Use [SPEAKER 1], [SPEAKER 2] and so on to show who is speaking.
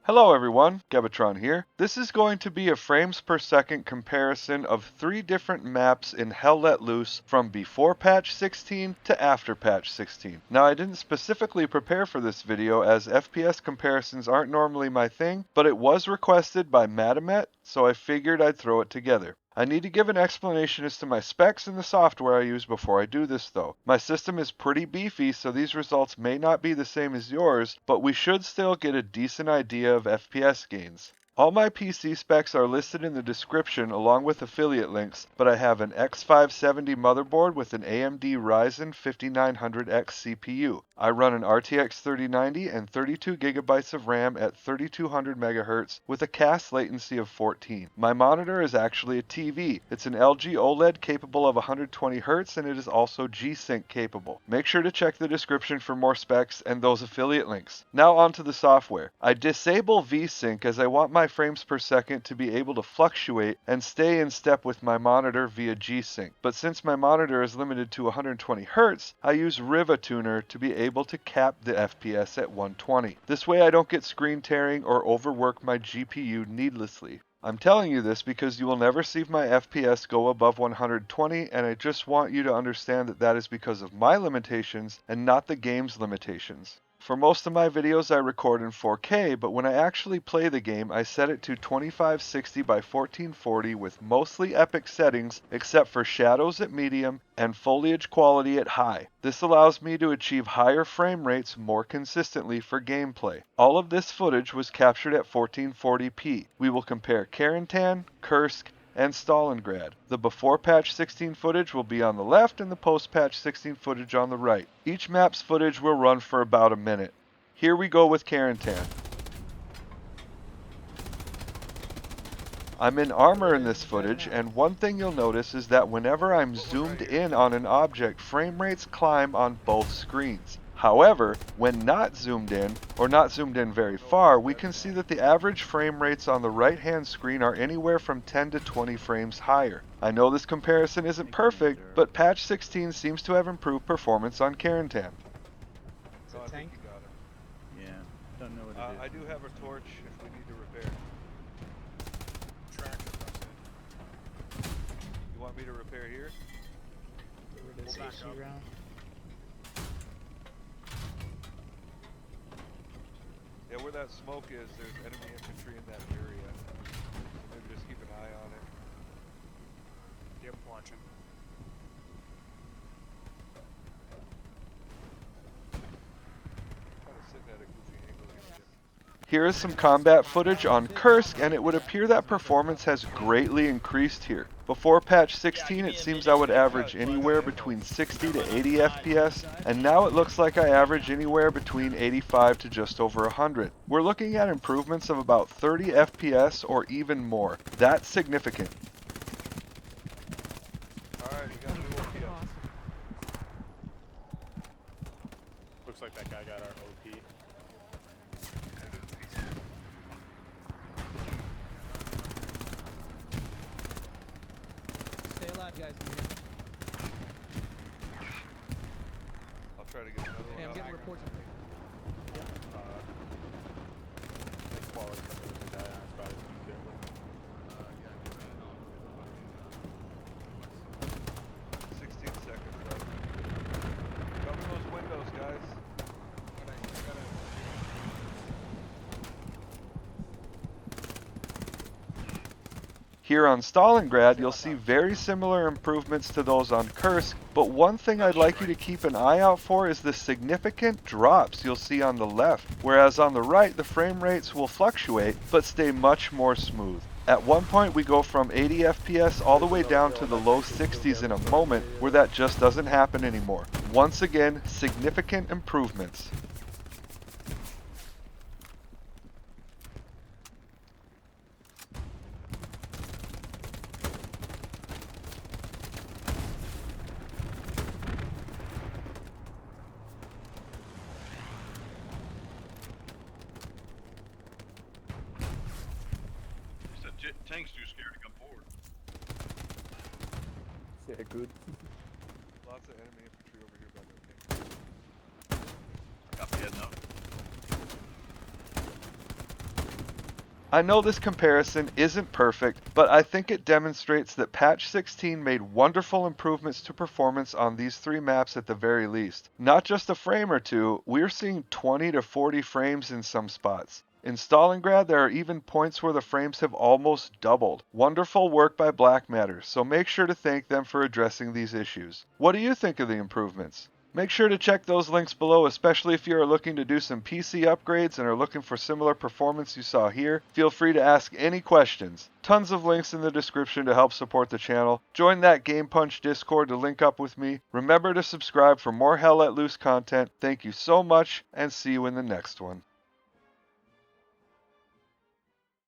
[SPEAKER 1] Hello everyone, Gebatron here. This is going to be a frames per second comparison of 3 different maps in Hell Let Loose from before patch 16 to after patch 16. Now I didn't specifically prepare for this video as FPS comparisons aren't normally my thing, but it was requested by Madamet, so I figured I'd throw it together. I need to give an explanation as to my specs and the software I use before I do this though. My system is pretty beefy, so these results may not be the same as yours, but we should still get a decent idea of FPS gains. All my PC specs are listed in the description along with affiliate links, but I have an X570 motherboard with an AMD Ryzen 5900X CPU. I run an RTX 3090 and 32 gigabytes of RAM at 3200 MHz with a CAS latency of 14. My monitor is actually a TV. It's an LG OLED capable of 120 Hz and it is also G-Sync capable. Make sure to check the description for more specs and those affiliate links. Now onto the software. I disable V-Sync as I want my frames per second to be able to fluctuate and stay in step with my monitor via G-Sync. But since my monitor is limited to 120 Hz, I use Riva Tuner to be able to cap the FPS at 120. This way I don't get screen tearing or overwork my GPU needlessly. I'm telling you this because you will never see my FPS go above 120, and I just want you to understand that that is because of my limitations and not the game's limitations. For most of my videos I record in 4K, but when I actually play the game I set it to 2560 by 1440 with mostly epic settings except for shadows at medium and foliage quality at high. This allows me to achieve higher frame rates more consistently for gameplay. All of this footage was captured at 1440p. We will compare Carentan, Kursk, and Stalingrad. The before patch 16 footage will be on the left and the post patch 16 footage on the right. Each map's footage will run for about a minute. Here we go with Carentan. I'm in armor in this footage, and one thing you'll notice is that whenever I'm zoomed in on an object, frame rates climb on both screens. However, when not zoomed in, or not zoomed in very far, we can see that the average frame rates on the right-hand screen are anywhere from 10 to 20 frames higher. I know this comparison isn't perfect, but patch 16 seems to have improved performance on Carentan.
[SPEAKER 2] Is it tank?
[SPEAKER 3] Yeah, don't know what it is.
[SPEAKER 2] I do have a torch if we need to repair.
[SPEAKER 4] Tractor comes in.
[SPEAKER 2] You want me to repair here?
[SPEAKER 4] Pull back up.
[SPEAKER 3] Round.
[SPEAKER 2] Yeah, where that smoke is, there's enemy infantry in that area. Maybe just keep an eye on it.
[SPEAKER 4] Yep, watching.
[SPEAKER 2] Kind of sitting at a goofy angle against it.
[SPEAKER 1] Here is some combat footage on Kursk, and it would appear that performance has greatly increased here. Before patch 16 it seems I would average anywhere between 60 to 80 FPS, and now it looks like I average anywhere between 85 to just over 100. We're looking at improvements of about 30 FPS or even more. That's significant.
[SPEAKER 2] Alright, we got new OP.
[SPEAKER 4] Looks like that guy got our OP.
[SPEAKER 3] Stay alive, guys.
[SPEAKER 2] I'll try to get another
[SPEAKER 3] Hey, I'm
[SPEAKER 2] one
[SPEAKER 3] getting
[SPEAKER 2] out.
[SPEAKER 3] reports.
[SPEAKER 4] Quality of the guy on his body.
[SPEAKER 2] 16 seconds left. Cover those windows, guys.
[SPEAKER 1] Here on Stalingrad, you'll see very similar improvements to those on Kursk, but one thing I'd like you to keep an eye out for is the significant drops you'll see on the left, whereas on the right the frame rates will fluctuate but stay much more smooth. At one point we go from 80 FPS all the way down to the low 60s in a moment, where that just doesn't happen anymore. Once again, significant improvements.
[SPEAKER 5] Tank's too scared to come forward.
[SPEAKER 3] Yeah, good.
[SPEAKER 2] Lots of enemy infantry over here by the tank.
[SPEAKER 5] Copy heading up.
[SPEAKER 1] I know this comparison isn't perfect, but I think it demonstrates that patch 16 made wonderful improvements to performance on these 3 maps at the very least. Not just a frame or two, we're seeing 20 to 40 frames in some spots. In Stalingrad, there are even points where the frames have almost doubled. Wonderful work by Black Matter, so make sure to thank them for addressing these issues. What do you think of the improvements? Make sure to check those links below, especially if you are looking to do some PC upgrades and are looking for similar performance you saw here. Feel free to ask any questions. Tons of links in the description to help support the channel. Join that Game Punch Discord to link up with me. Remember to subscribe for more Hell Let Loose content. Thank you so much, and see you in the next one.